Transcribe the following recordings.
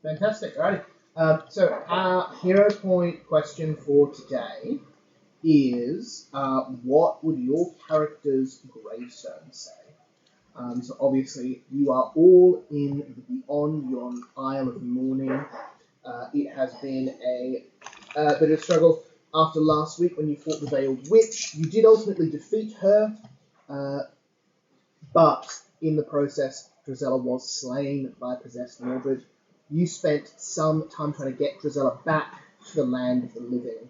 Fantastic. All right. So our hero point question for today is, what would your character's gravestone say? So obviously you are all in the Beyond. You're on Isle of Mourning. It has been a bit of a struggle after last week when you fought the Veiled Witch. You did ultimately defeat her, but in the process, Drizella was slain by possessed Mordred. You spent some time trying to get Drizella back to the land of the living.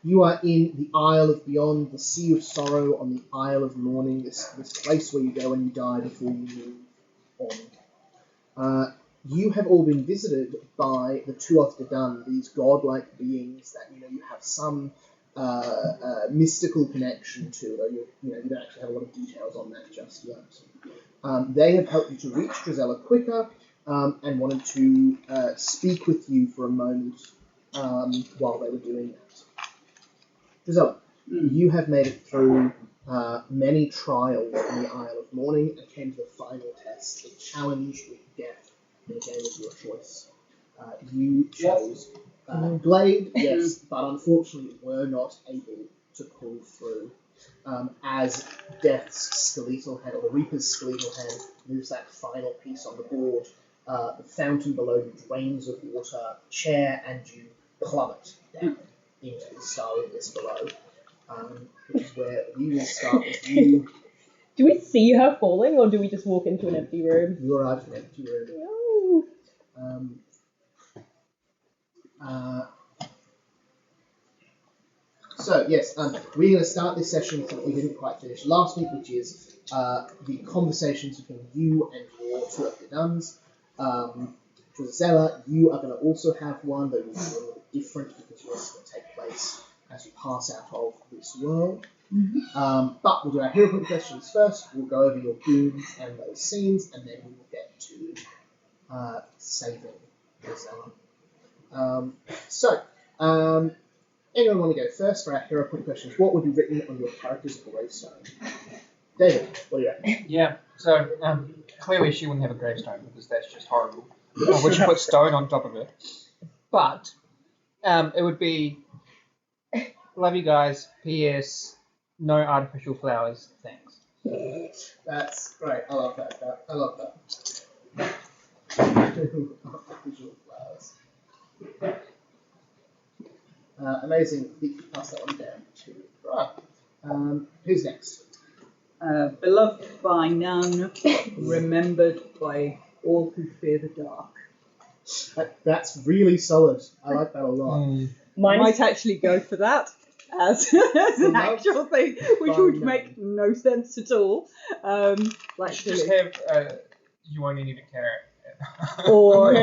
You are in the Isle of Beyond, the Sea of Sorrow on the Isle of Mourning, this place where you go when you die before you move on. You have all been visited by the Tuath de Dun, these godlike beings that you have some mystical connection to, though you don't actually have a lot of details on that just yet. They have helped you to reach Drizella quicker and wanted to speak with you for a moment while they were doing that. Drizella, you have made it through many trials in the Isle of Mourning and came to the final test, the challenge with death in a game of your choice. You chose Glade, yes, but unfortunately were not able to pull through. As Death's skeletal hand, or the Reaper's skeletal hand, moves that final piece on the board, the fountain below you drains of water, chair, and you plummet down into the starry-abyss below, which is where we will start with you. Do we see her falling, or do we just walk into an empty room? You arrive in an empty room. No. So, yes, we're going to start this session with something we didn't quite finish last week, which is the conversations between you and your two of the nuns. Drizella, you are going to also have one, though it's a little bit different because yours is going to take place as you pass out of this world. But we'll do our hero point questions first. We'll go over your boons and those scenes, and then we will get to saving Drizella. Anyone want to go first for our hero point questions? What would be written on your character's gravestone? David, what do you reckon? Yeah, so clearly she wouldn't have a gravestone because that's just horrible. Would she put stone on top of it? But it would be, love you guys, P.S. no artificial flowers, thanks. That's great. I love that. I love that. Artificial flowers. Amazing. We can pass that one down to right. Who's next? Beloved by none, remembered by all who fear the dark. That's really solid. I like that a lot. Might actually go for that as an actual thing, which would make no sense at all. Just have you only need a carrot. or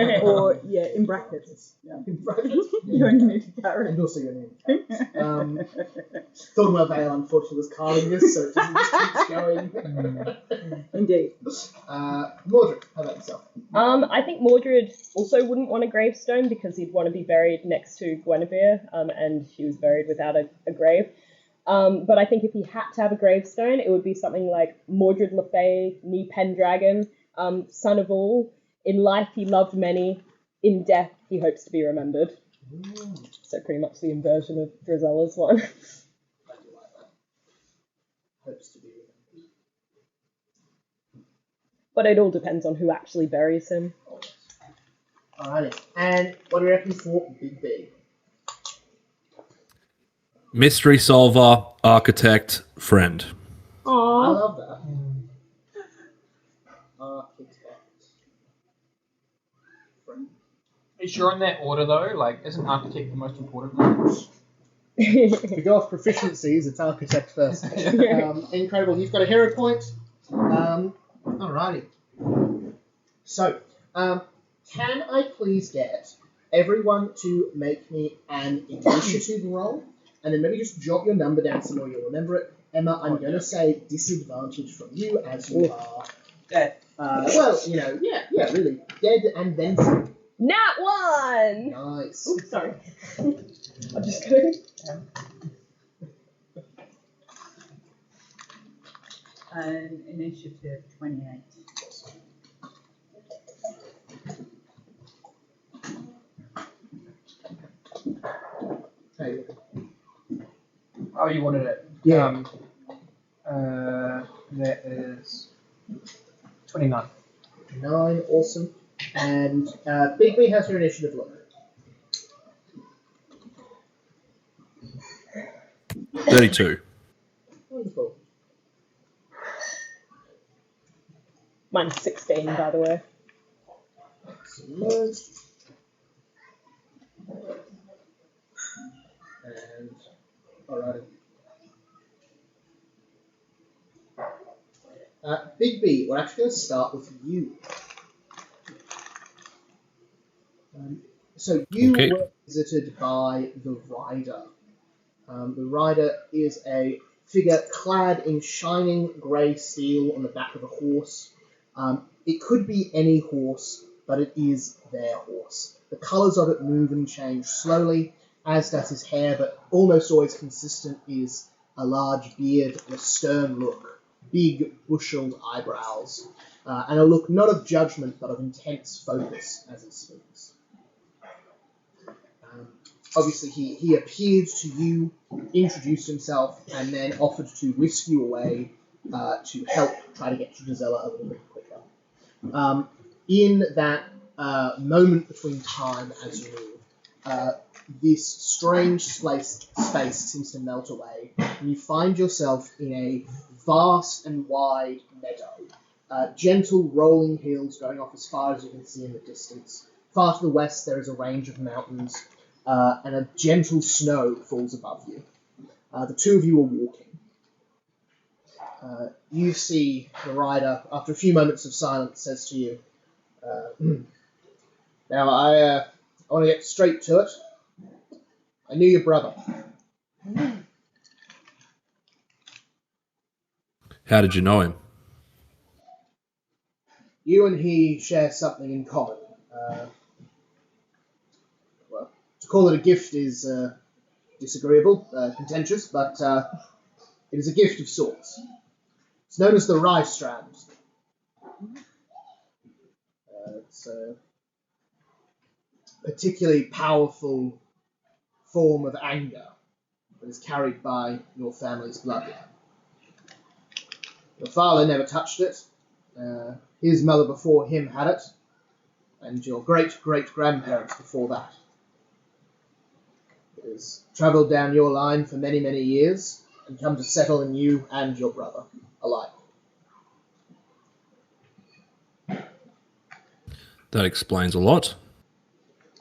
yeah, in brackets. Yeah. In brackets. You only need a carrot. And also you only need carrots. Thornwell Vale unfortunately was carving this, so it just keeps going. Indeed. Mordred, how about yourself? I think Mordred also wouldn't want a gravestone because he'd want to be buried next to Guinevere, and she was buried without a grave. But I think if he had to have a gravestone, it would be something like Mordred Le Fay, Knee Pendragon, son of all. In life, he loved many. In death, he hopes to be remembered. So pretty much the inversion of Drizella's one. I do like that. Hopes to be remembered. But it all depends on who actually buries him. Alrighty. And what do you reckon for Big B? Mystery solver, architect, friend. I Aww. love that. Architect. Friend. Are you sure in that order though? Like, isn't architect the most important one? If we go off proficiencies, it's architect first. Incredible. You've got a hero point. Alrighty. So, can I please get everyone to make me an initiative roll, and then maybe just jot your number down somewhere you'll remember it. Emma, I'm going to say disadvantage from you as you are Dead. well, really dead and then some. Nat 1! Nice. Oops, sorry. I'm just kidding. Initiative 28. Okay. Oh, you wanted it. Yeah. That is 29. 9, awesome. And Bigby has your initiative look. 32. Wonderful. Mine's 16, by the way. Excellent. And alright. Bigby, we're actually going to start with you. So you Okay. were visited by the Rider. The Rider is a figure clad in shining grey steel on the back of a horse. It could be any horse, but it is their horse. The colours of it move and change slowly, as does his hair, but almost always consistent is a large beard and a stern look, big busheled eyebrows, and a look not of judgment but of intense focus as he speaks. Obviously, he appeared to you, introduced himself, and then offered to whisk you away to help try to get to Gisela a little bit quicker. In that moment between time as you move, this strange space seems to melt away, and you find yourself in a vast and wide meadow. Gentle rolling hills going off as far as you can see in the distance. Far to the west, there is a range of mountains. And a gentle snow falls above you. The two of you are walking. You see the Rider, after a few moments of silence, says to you, now I want to get straight to it. I knew your brother. How did you know him? You and he share something in common. Well, to call it a gift is disagreeable, contentious, but it is a gift of sorts. It's known as the Rye Strand. It's a particularly powerful form of anger that is carried by your family's bloodline. Your father never touched it. His mother before him had it, and your great-great-grandparents before that. It has travelled down your line for many, many years and come to settle in you and your brother alike. That explains a lot.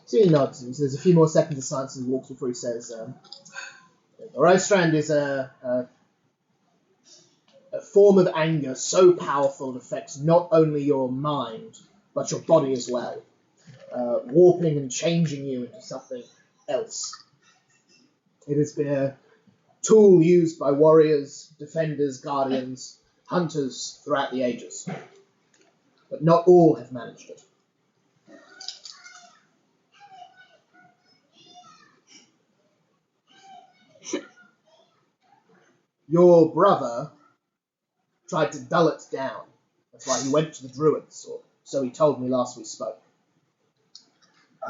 So he nods. There's a few more seconds of silence as he walks before he says, the Rye Strand is a form of anger so powerful it affects not only your mind, but your body as well, warping and changing you into something else. It has been a tool used by warriors, defenders, guardians, hunters throughout the ages. But not all have managed it. Your brother tried to dull it down. That's why he went to the druids, or so he told me last we spoke.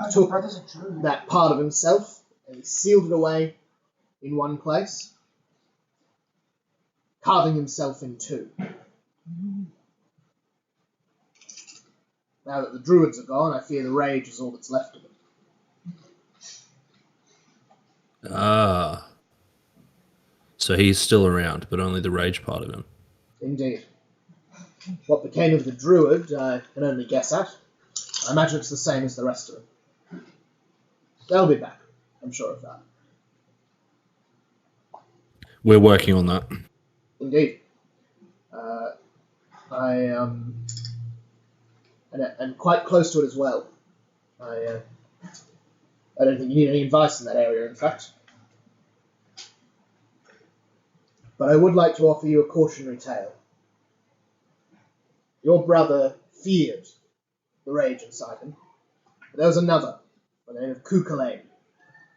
He took that part of himself and he sealed it away in one place, carving himself in two. Now that the druids are gone, I fear the rage is all that's left of him. Ah. So he's still around, but only the rage part of him. Indeed. What became of the druid, I can only guess at. I imagine it's the same as the rest of them. They'll be back, I'm sure of that. We're working on that. Indeed. And quite close to it as well. I don't think you need any advice in that area, in fact. But I would like to offer you a cautionary tale. Your brother feared the rage inside him. But there was another, by the name of Kukulane.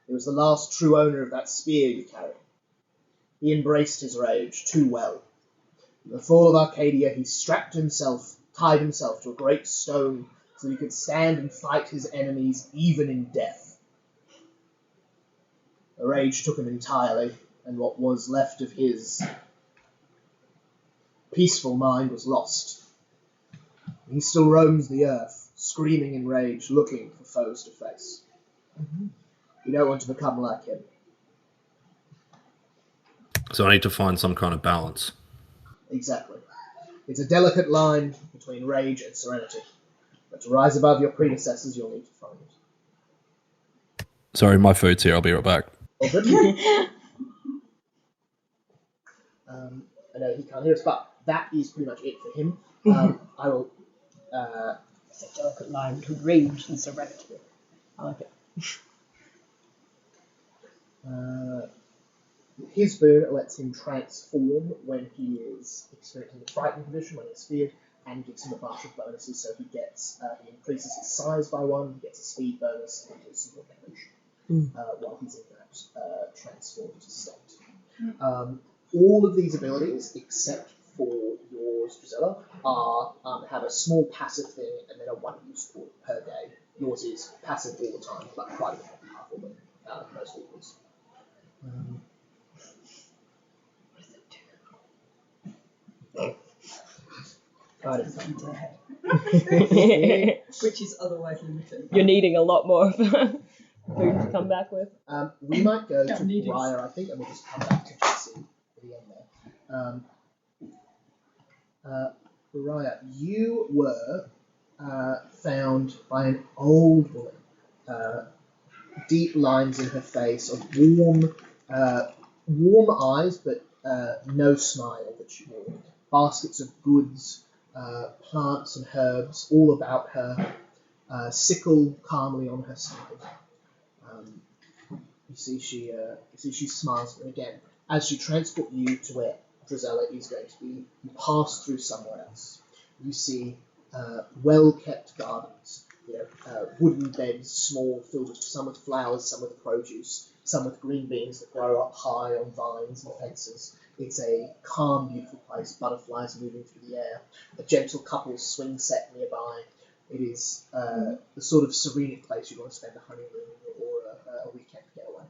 He was the last true owner of that spear you carry. He embraced his rage too well. In the fall of Arcadia, he tied himself to a great stone so that he could stand and fight his enemies even in death. The rage took him entirely, and what was left of his peaceful mind was lost. He still roams the earth, screaming in rage, looking for foes to face. You don't want to become like him. So I need to find some kind of balance. Exactly. It's a delicate line between rage and serenity. But to rise above your predecessors, you'll need to find it. Sorry, my food's here. I'll be right back. All good? I know he can't hear us, but that is pretty much it for him. I will... It's a delicate line between rage and serenity. I like it. His boon lets him transform when he is experiencing the frightened condition, when he's feared, and gives him a bunch of bonuses. So he increases his size by 1, he gets a speed bonus, and his location while he's in that transformed state. All of these abilities, except for yours, Drizella, have a small passive thing and then a 1 use per day. Yours is passive all the time, but quite a bit more powerful than most people's. Kind of fun. Which is otherwise limited. You're needing a lot more food to come back with. We might go Don't to need it. Briar, I think, and we'll just come back to Jesse at the end there. Briar, you were found by an old woman. Deep lines in her face, of warm eyes, but no smile that she wore. Baskets of goods, plants and herbs, all about her. Sickle calmly on her side. You see she smiles, and again, as she transports you to where Drizella is going to be, you pass through somewhere else. You see well-kept gardens, wooden beds, small, filled with some with flowers, some with produce, some with green beans that grow up high on vines and fences. It's a calm, beautiful place, butterflies moving through the air, a gentle couple's swing set nearby. It is the sort of serene place you want to spend a honeymoon or a weekend getaway.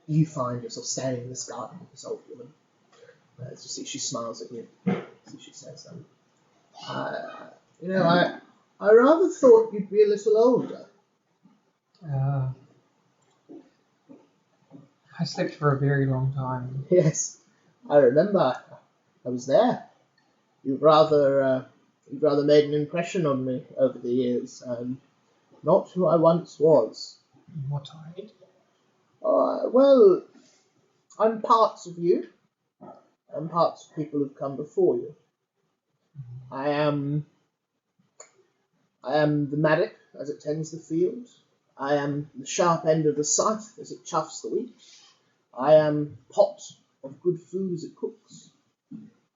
You find yourself standing in this garden with this old woman. As you see, she smiles at you. As she says, I rather thought you'd be a little older. I slept for a very long time. Yes, I remember. I was there. You've rather made an impression on me over the years. Not who I once was. What I did? Well, I'm parts of you. I'm parts of people who've come before you. I am the mattock as it tends the field. I am the sharp end of the scythe as it choughs the wheat. I am pot of good food as it cooks.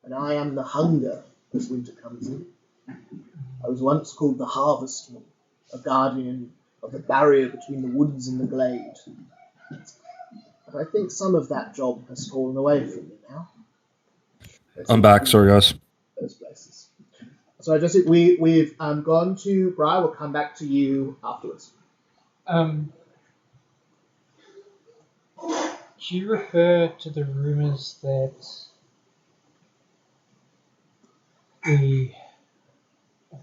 And I am the hunger as winter comes in. I was once called the harvestman, a guardian of the barrier between the woods and the glade. But I think some of that job has fallen away from me now. I'm back. Sorry, guys. Those places. So we've gone to Briar. We'll come back to you afterwards. Do you refer to the rumours that the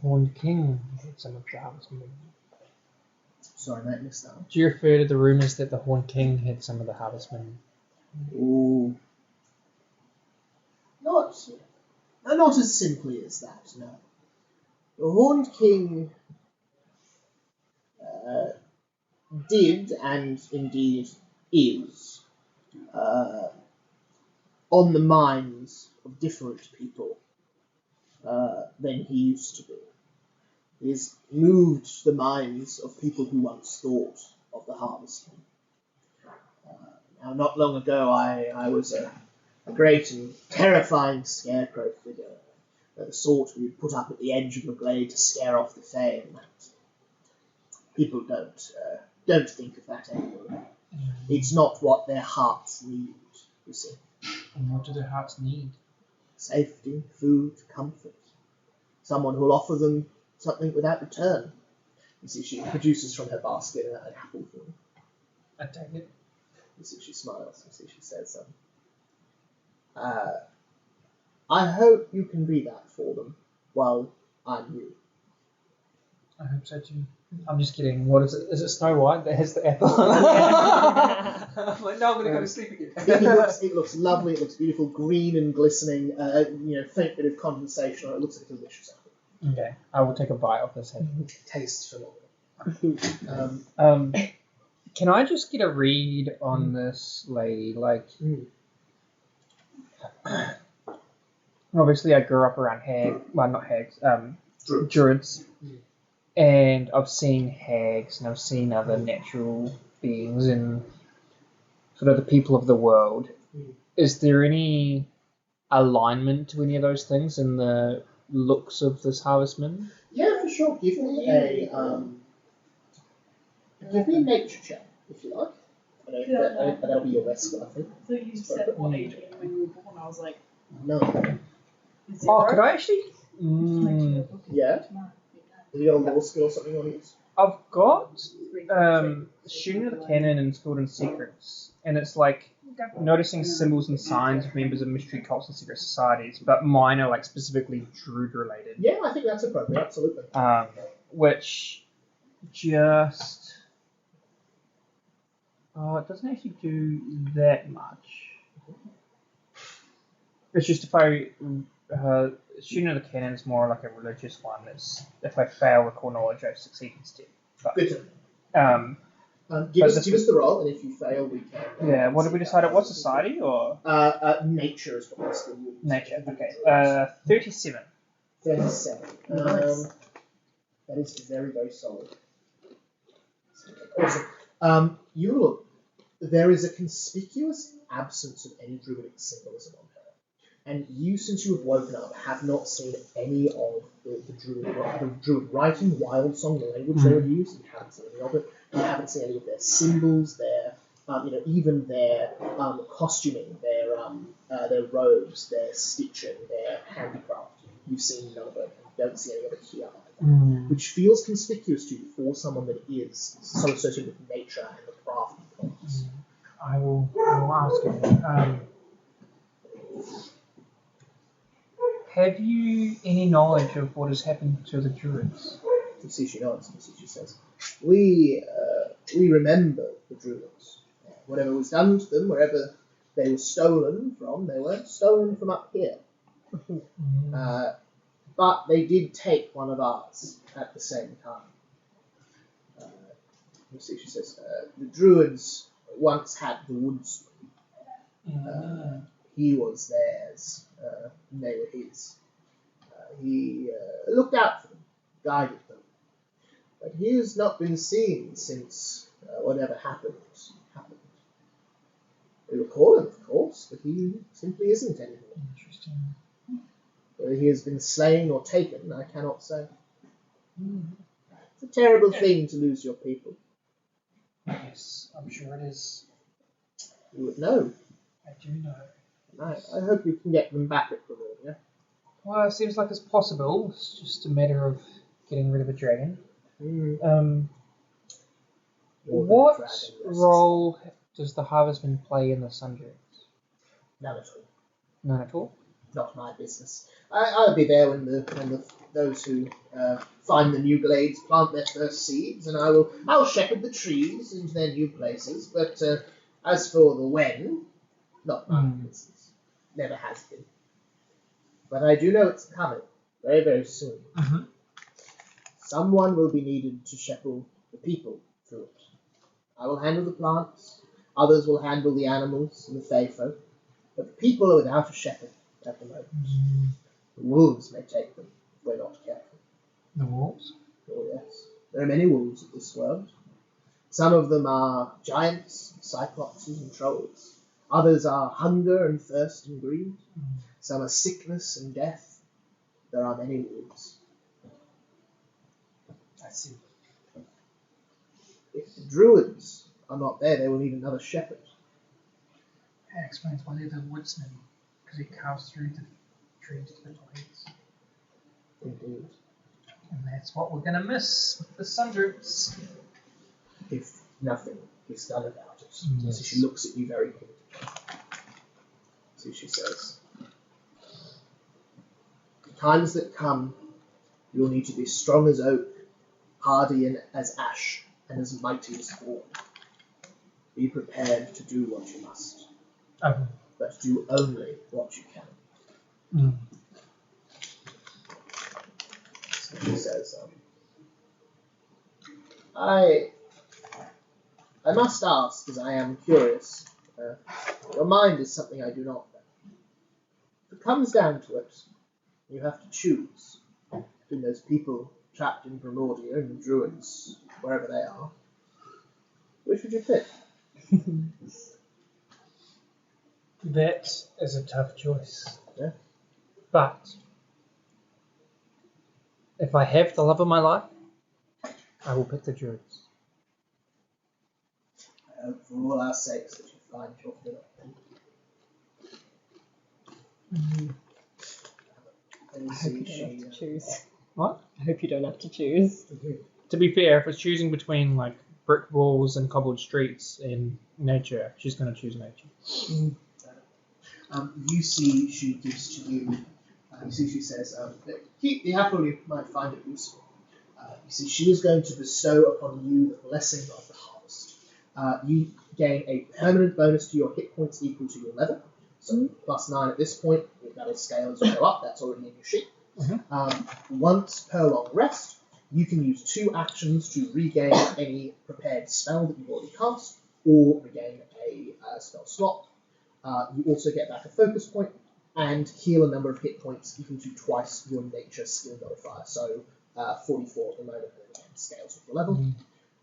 Horned King had some of the harvestmen? Sorry, mate, missed that one. Do you refer to the rumours that the Horned King had some of the harvestmen? Ooh. Not as simply as that, no. The Horned King did, and indeed is, on the minds of different people than he used to be. He has moved the minds of people who once thought of the harvestman. Now, not long ago, I was a great and terrifying scarecrow figure, the sort we would put up at the edge of the glade to scare off the Fae at night. People don't think of that anymore. It's not what their hearts need, you see. And what do their hearts need? Safety, food, comfort. Someone who'll offer them something without return. You see, she produces from her basket an apple for them. I take it. You see she smiles. You see she says, I hope you can be that for them while I'm you. I hope so too. I'm just kidding. What is it? Is it Snow White that has the apple? I'm like, no, I'm going to go to sleep again. It looks lovely. It looks beautiful, green and glistening. Faint bit of condensation. It looks like a delicious apple. Okay, I will take a bite of this apple. It tastes phenomenal. Can I just get a read on this lady? Like, obviously, I grew up around not hags, druids. And I've seen hags and I've seen other natural beings and sort of the people of the world. Is there any alignment to any of those things in the looks of this harvestman? Yeah, for sure. Give me a nature check, if you like. That'll be your best one, I think. So you said what age when you were born? I was like, No. 0. Oh, could I actually? Yeah? Have you got a law skill or something on yours? I've got shooting the cannon and skilled in secrets, and it's like noticing symbols and signs of members of mystery cults and secret societies, but mine are like specifically druid related. Yeah, I think that's appropriate, absolutely. Which just it doesn't actually do that much. It's just if I shooting the cannon is more like a religious one. It's if I fail recall knowledge, I succeed instead. But, Good to know. Give us the roll, and if you fail, we can. Yeah, what did we decide? What society or? Nature is what we're still using. Nature. Okay. 37. 37. Nice. That is very, very solid. Awesome. You look. There is a conspicuous absence of any druidic symbolism on her. And you, since you have woken up, have not seen any of the druid writing, wild song, the language they would use. You haven't seen any of it. You haven't seen any of their symbols, their, even their costuming, their robes, their stitching, their handicraft. You've seen none of it. You don't see any of it here, which feels conspicuous to you for someone that is so associated with nature and the craft of things. I will ask him. Have you any knowledge of what has happened to the druids? You see, she nods. You see, she says, "We remember the druids. Whatever was done to them, wherever they were stolen from, they weren't stolen from up here. But they did take one of ours at the same time." You see, she says, "The druids once had the woodsman. He was theirs. They were his. He looked out for them, guided them. But he has not been seen since whatever happened. We recall him, of course, but he simply isn't anymore. Interesting. Whether he has been slain or taken, I cannot say. It's a terrible thing to lose your people. Yes, I'm sure it is. You would know. I do know. I hope you can get them back at Grimoria. Well, it seems like it's possible. It's just a matter of getting rid of a dragon. What role does the harvestman play in the Sundreds? None at all. None at all? Not my business. I'll be there when those who find the new glades plant their first seeds, and I'll shepherd the trees into their new places. But as for the when, not my business. Never has been. But I do know it's coming very, very soon. Someone will be needed to shepherd the people through it. I will handle the plants. Others will handle the animals and the fey folk. But the people are without a shepherd at the moment. The wolves may take them if we're not careful. The wolves? Oh, yes. There are many wolves in this world. Some of them are giants, cyclopses, and trolls. Others are hunger and thirst and greed. Some are sickness and death. There are many wolves. I see. If the druids are not there, they will need another shepherd. That explains why they're the woodsman, because he carves through the trees to the blades. Indeed. And that's what we're going to miss with the Sundreds. If nothing is done about it. Yes. So she looks at you very quickly. So she says, "The times that come, you will need to be strong as oak, hardy as ash, and as mighty as thorn. Be prepared to do what you must, Okay. but do only what you can." Mm. So she says, I must ask, as I am curious. Your mind is something I do not know. If it comes down to it, you have to choose between those people trapped in Primordia and druids, wherever they are. Which would you pick? That is a tough choice. Yeah. But if I have the love of my life, I will pick the druids. I hope for all our sakes that you find your fill. And I you hope see you don't have to choose. What? I hope you don't have to choose. To be fair, if it's choosing between like brick walls and cobbled streets and nature, she's going to choose nature. You see she gives to you, you see she says, keep the apple, you might find it useful. You see she is going to bestow upon you the blessing of the harvest. You gain a permanent bonus to your hit points equal to your level. So +9 at this point, that'll scale as you go up, that's already in your sheet. Once per long rest, you can use 2 actions to regain any prepared spell that you've already cast, or regain a spell slot. You also get back a focus point and heal a number of hit points equal to twice your nature skill modifier, so 44 at the moment, and again scales with the level.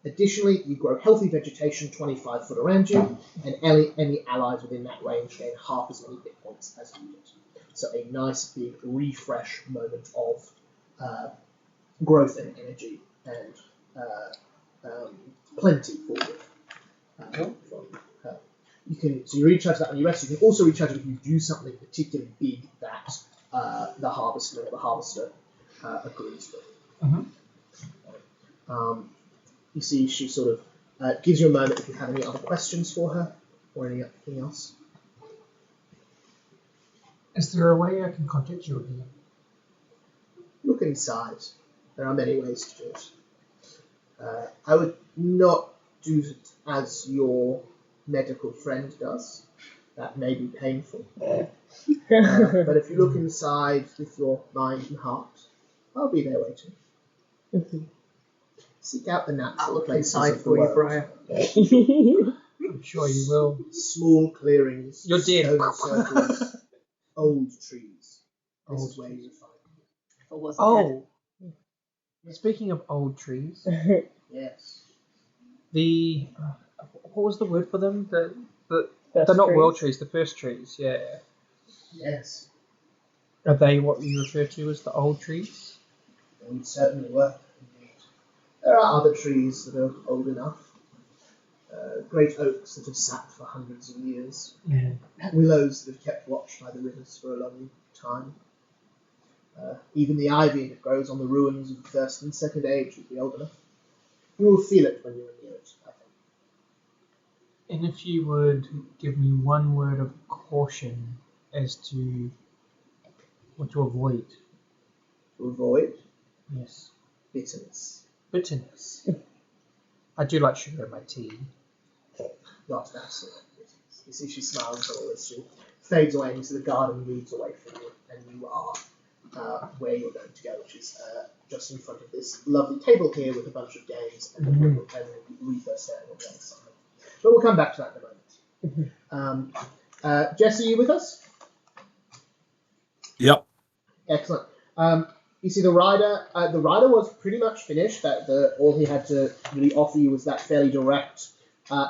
Additionally, you grow healthy vegetation 25 foot around you, and any allies within that range gain half as many hit points as you did. So a nice big refresh moment of growth and energy and plenty for you. From her. So you recharge that when you rest. You can also recharge it if you do something particularly big that the harvester or the harvester agrees with. You see, she sort of gives you a moment if you have any other questions for her or anything else. Is there a way I can contact you again? Look inside. There are many ways to do it. I would not do it as your medical friend does. That may be painful. But if you look inside with your mind and heart, I'll be there waiting. Seek out the natural places of the world. Briar. I'm sure you will. Small clearings, You're dead. stone circles, old trees. This is where you find them. Oh, speaking of old trees, Yes. the what was the word for them? They're First not trees. world trees. The first trees. Yeah. Yes. Are they what you refer to as the old trees? They would certainly work. Indeed. There are other trees that are old enough. Great oaks that have sat for hundreds of years. Yeah. Willows that have kept watch by the rivers for a long time. Even the ivy that grows on the ruins of the first and second age would be old enough. You will feel it when you are near it, I think. And if you would give me one word of caution as to what to avoid. To avoid Yes. bitterness. Bitterness. I do like sugar in my tea. Not that sort of bitterness. You see she smiles at all this. She fades away into the garden, moves away from you, and you are where you're going to go, which is just in front of this lovely table here with a bunch of games and Reaper staring on the other side. But we'll come back to that in a moment. Jess, are you with us? Yep. Excellent. You see, the rider was pretty much finished. That all he had to really offer you was that fairly direct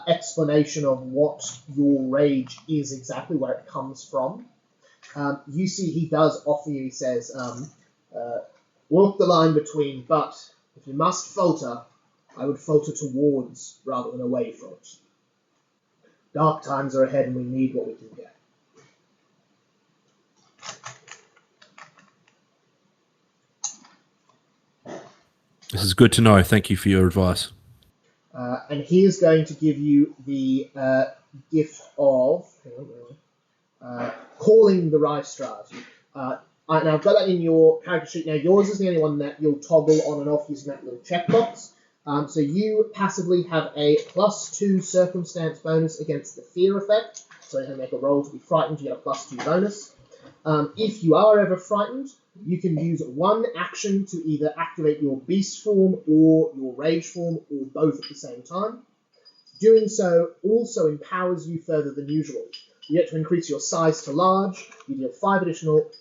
explanation of what your rage is exactly, where it comes from. You see, he does offer you. He says, "Walk the line between, but if you must falter, I would falter towards rather than away from it. Dark times are ahead, and we need what we can get." This is good to know. Thank you for your advice. And he is going to give you the gift of calling the Reichstrad. Now I've got that in your character sheet. Now yours is the only one that you'll toggle on and off using that little checkbox. So you passively have a +2 circumstance bonus against the fear effect. So you can make a roll to be frightened, you get a +2 bonus. If you are ever frightened, you can use one action to either activate your beast form or your rage form, or both at the same time. Doing so also empowers you further than usual. You get to increase your size to large, you deal 5 additional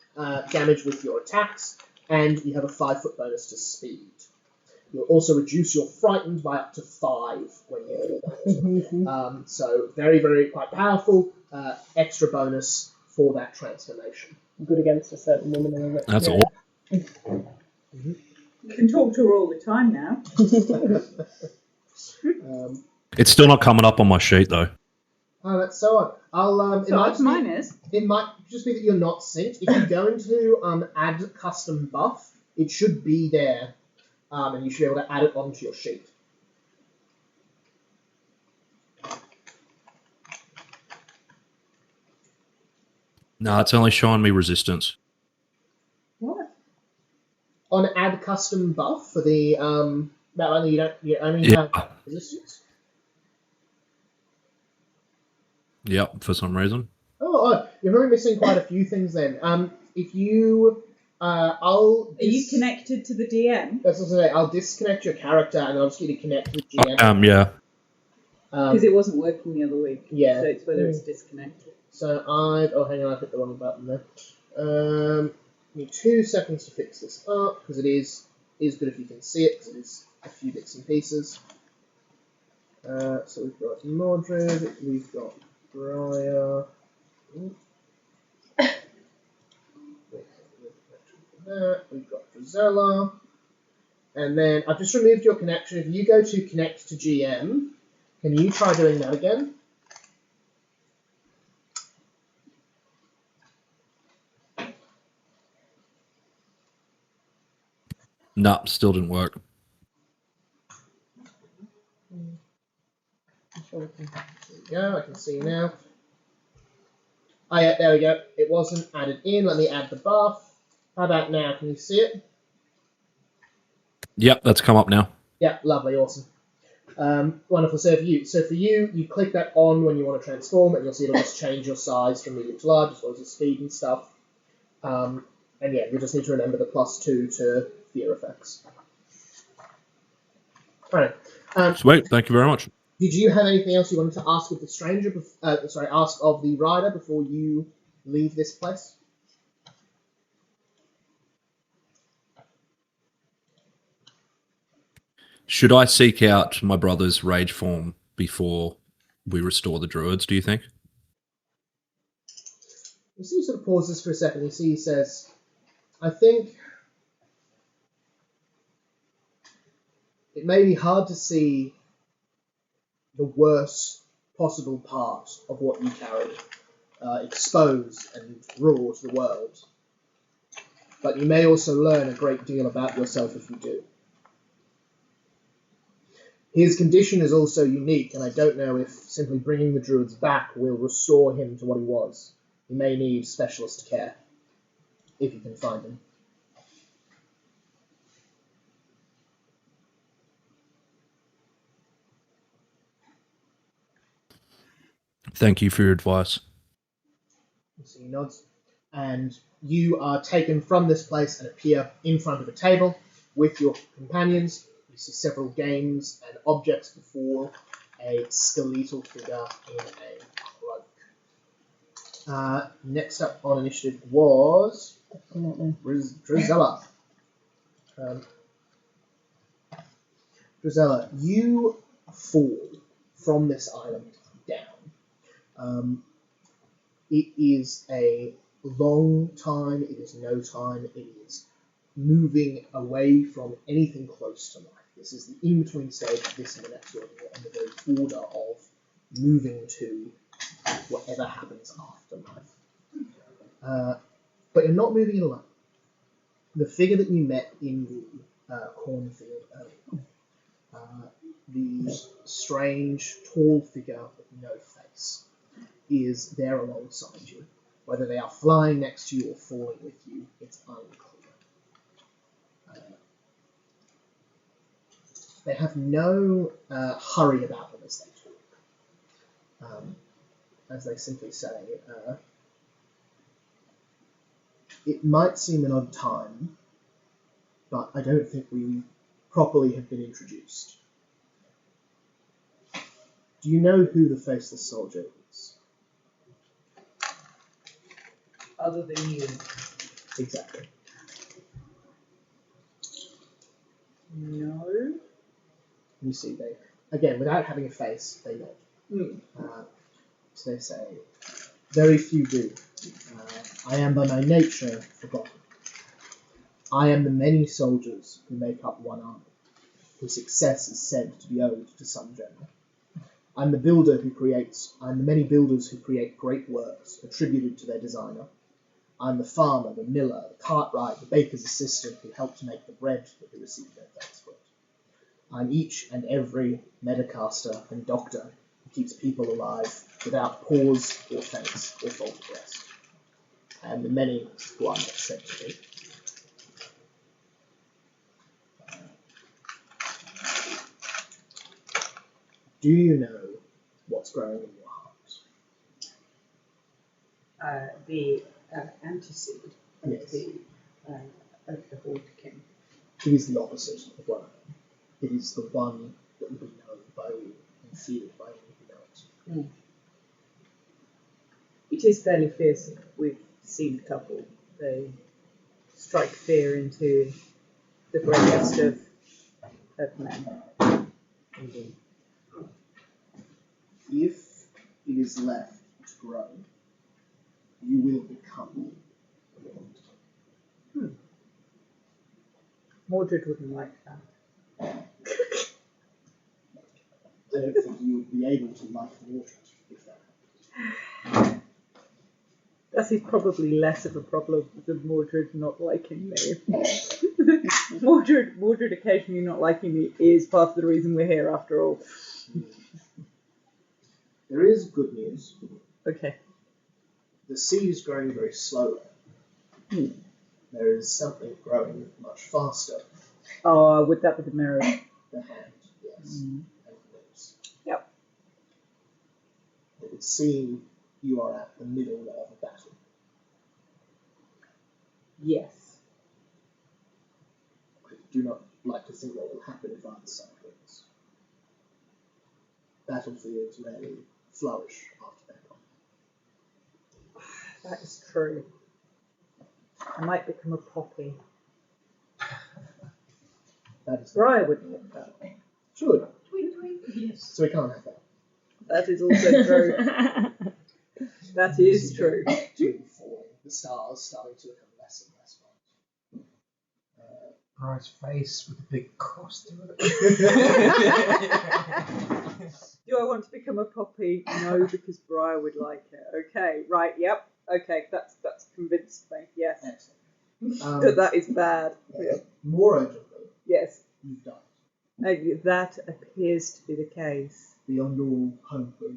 damage with your attacks, and you have a 5-foot bonus to speed. You'll also reduce your frightened by up to 5 when you do that. So very, very quite powerful extra bonus for that transformation. Good against a certain woman. That's all. You can talk to her all the time now. It's still not coming up on my sheet though. Oh, that's so odd. It might just be that you're not synced. If you go into add custom buff, it should be there, and you should be able to add it onto your sheet. No, it's only showing me resistance. What? On add custom buff for the that one you only have resistance. Yep, for some reason. Oh, you're probably missing quite a few things then. If you, Are you connected to the DM? That's what I say. I'll disconnect your character and I'll just get you connect with GM. Yeah. Because it wasn't working the other week. Yeah. So it's whether it's disconnected. So hang on, I hit the wrong button there. Need 2 seconds to fix this up because it is good if you can see it because it is a few bits and pieces. So we've got Mordred, we've got Briar. We've got Drizella. And then I've just removed your connection. If you go to connect to GM, can you try doing that again? No, still didn't work. There we go, I can see you now. Oh yeah, there we go. It wasn't added in. Let me add the buff. How about now? Can you see it? Yep, that's come up now. Yeah, lovely, awesome. Wonderful. So for you, you click that on when you want to transform, and you'll see it'll just change your size from medium to large, as well as your speed and stuff. And yeah, you just need to remember the +2 to fear effects. All right. Sweet, thank you very much. Did you have anything else you wanted to ask of the stranger? Ask of the rider before you leave this place? Should I seek out my brother's rage form before we restore the druids, do you think? You see he sort of pauses for a second. You see he says, I think it may be hard to see the worst possible part of what you carry exposed and raw to the world. But you may also learn a great deal about yourself if you do. His condition is also unique, and I don't know if simply bringing the druids back will restore him to what he was. He may need specialist care, if you can find him. Thank you for your advice. So he nods, and you are taken from this place and appear in front of a table with your companions. You see several games and objects before a skeletal figure in a cloak. Next up on initiative was Drizella. Drizella, you fall from this island down. It is a long time, it is no time, it is moving away from anything close to life. This is the in-between stage of this and the next order, and the very order of moving to whatever happens after life. But you're not moving it alone. The figure that you met in the cornfield earlier, the strange, tall figure with no face is there alongside you. Whether they are flying next to you or falling with you, it's unclear. They have no hurry about them as they talk. As they simply say, it might seem an odd time, but I don't think we properly have been introduced. Do you know who the faceless soldier is? Other than you. Exactly. No. You see, they, again, without having a face, they nod. Mm. So they say, very few do. I am by my nature forgotten. I am the many soldiers who make up one army, whose success is said to be owed to some general. I'm the many builders who create great works attributed to their designer. I'm the farmer, the miller, the cartwright, the baker's assistant who helped to make the bread that they received their thanks for it. I'm each and every medicaster and doctor who keeps people alive without pause or thanks or fault of rest. I am the many who are not said to be. Do you know what's growing in your heart? The antecede of Yes. the Horde King. It is the opposite of one. It is the one that will be known by all and feared by all who know it. It is fairly fearsome. We've seen a couple. They strike fear into the bravest of men. Indeed. If it is left to grow, you will become. Mordred wouldn't like that. I don't think you would be able to like Mordred if that happened. That is probably less of a problem than Mordred not liking me. Mordred occasionally not liking me is part of the reason we're here after all. There is good news. Okay. The seed is growing very slowly. There is something growing much faster. Oh, would that be the mirror? The hand, yes. And the lips. Yep. It would seem you are at the middle of a battle. Yes. I do not like to think what will happen if either side wins. Battlefields rarely flourish after their combat. That is true. I might become a poppy. That is Briar would like that. Should. Yes. So we can't have that. That is also true. That is true. To falling, the stars starting to become less and less bright. Briar's face with a big cross through it. Do I want to become a poppy? No, because Briar would like it. Okay, right, yep. Okay, that's convinced me. Yes. Excellent. But that is bad. Yeah. More urgently, Yes. you've died. That appears to be the case. Beyond all hope of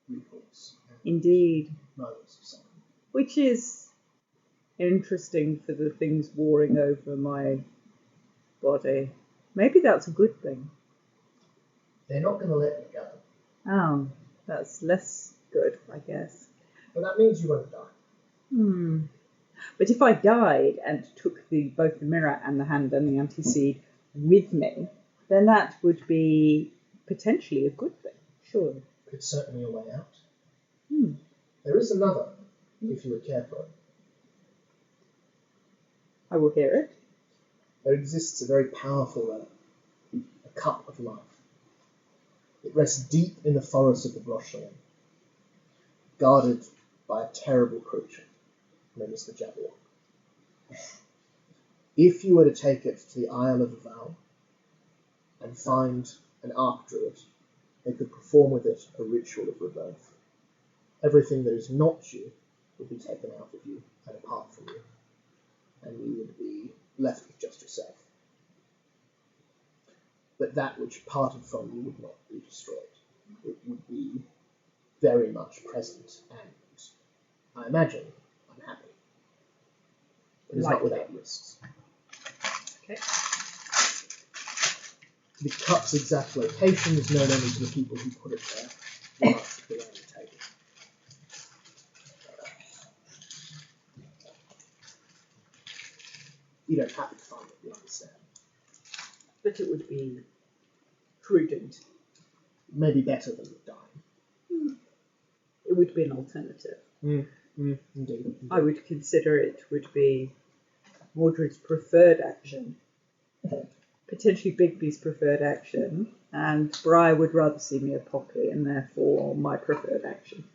recourse. Indeed. Moments of suffering. Which is interesting for the things warring over my body. Maybe that's a good thing. They're not going to let me go. Oh, that's less good, I guess. But that means you won't die. But if I died and took both the mirror and the hand and the antecede with me, then that would be potentially a good thing, surely. It's certainly a way out. There is another, if you would care for it. I will hear it. There exists a very powerful relic, a cup of life. It rests deep in the forest of the Brochelin, guarded by a terrible creature known as the Jabberwock. If you were to take it to the Isle of Val and find an Archdruid, they could perform with it a ritual of rebirth. Everything that is not you would be taken out of you and apart from you, and you would be left with just yourself. but that which parted from you would not be destroyed. It would be very much present, and I imagine unhappy. It is not without risks. Okay. The cup's exact location is known only to the people who put it there. The marks around the table. You don't have to find it, you understand. But it would be prudent. Maybe better than dying. It would be an alternative. Indeed. I would consider it would be Mordred's preferred action, potentially Bigby's preferred action, and Briar would rather see me a poppy, and therefore my preferred action.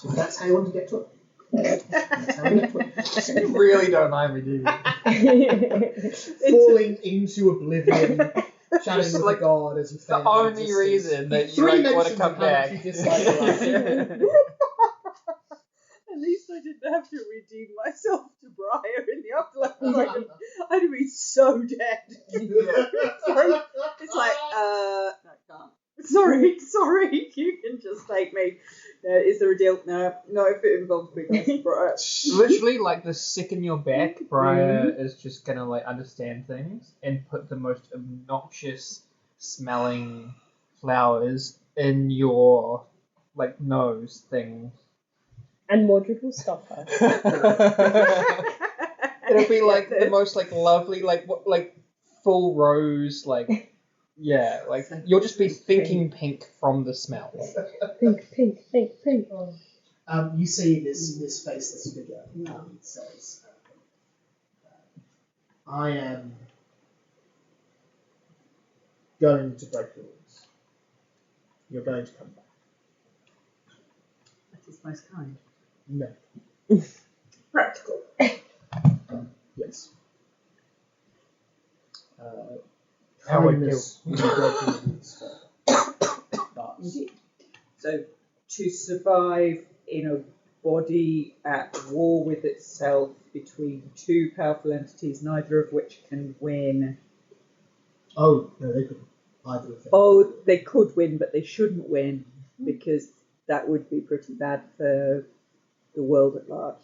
If that's how you want to get to it. That's how you get to it. You really don't mind me, do you? Falling into oblivion, chatting Just with like God as you fade The into only existence. reason that you Three like, want to mentions come of how much back. you dislike life. At least I didn't have to redeem myself to Briar in the afterlife. I'd have been so dead. It's like, no, I can't. Sorry, you can just take me. Is there a deal? No, if it involves big Briar. Literally, like the second you're back, Briar is just gonna like understand things and put the most obnoxious smelling flowers in your like nose thing. And Mordred will stop her. It'll be like the most like lovely like full rose like like you'll just be thinking pink from the smell. Pink. You see this faceless figure. It says, I am going to break the rules. You're going to come back. That is most kind. No. Practical. Yes. How would Kindness will be broken the rules further. But Indeed. So, to survive in a body at war with itself between two powerful entities, neither of which can win. oh no, they couldn't either of them. Oh, they could win, but they shouldn't win because that would be pretty bad for the world at large.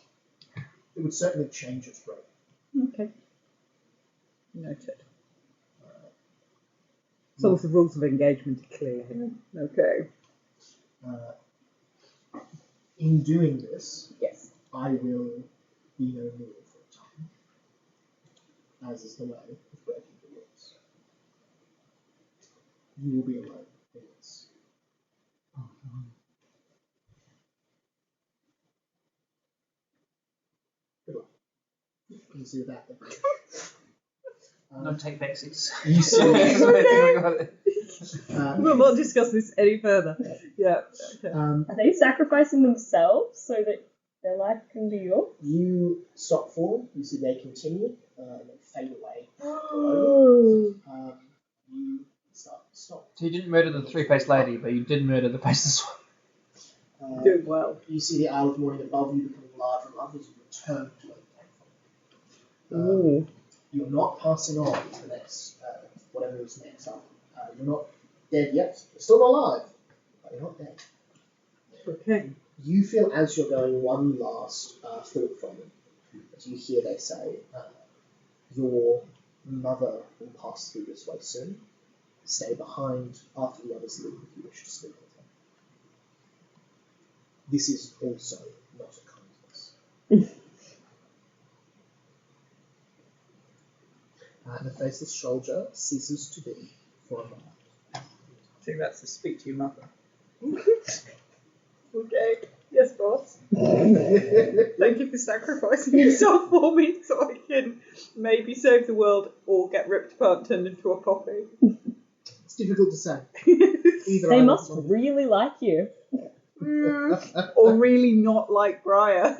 It would certainly change its rate. Okay. Noted. So the rules of engagement are clear here. Okay. In doing this, Yes. I will be no more for a time, as is the way of breaking the rules. You will be alone in this. Good luck. You see that then. No take backsies. You see. We'll not discuss this any further. Yeah. Okay. Are they sacrificing themselves so that their life can be yours? You stop falling. You see they continue and then fade away. Below. You stop. So you didn't murder the three-faced lady, but you did murder the faceless one. Doing well. You see the Isle of Morning above you becoming larger and larger as you return to where you came from. You're not passing on to the next, whatever is next up. You're not dead yet. You're still alive, but you're not dead. Okay. You feel as you're going one last thought from them, as you hear they say, your mother will pass through this way soon. Stay behind after the others leave if you wish to speak with her. This is also not a kindness. And the faceless soldier ceases to be for a moment. I think that's to speak to your mother. Okay. Yes, boss. Thank you for sacrificing yourself for me so I can maybe save the world or get ripped apart and turned into a poppy. It's difficult to say. Either They either must one. really like you. Or really not like Briar,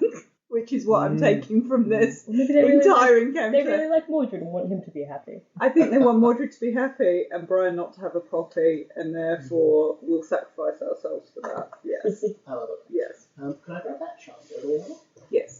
which is what I'm taking from this Maybe they really entire like, encounter. they really like Mordred and want him to be happy. I think they want Mordred to be happy and Brian not to have a poppy, and therefore we'll sacrifice ourselves for that. Yes. I love it. Yes. Can I grab that shot? Go to the other? Yes.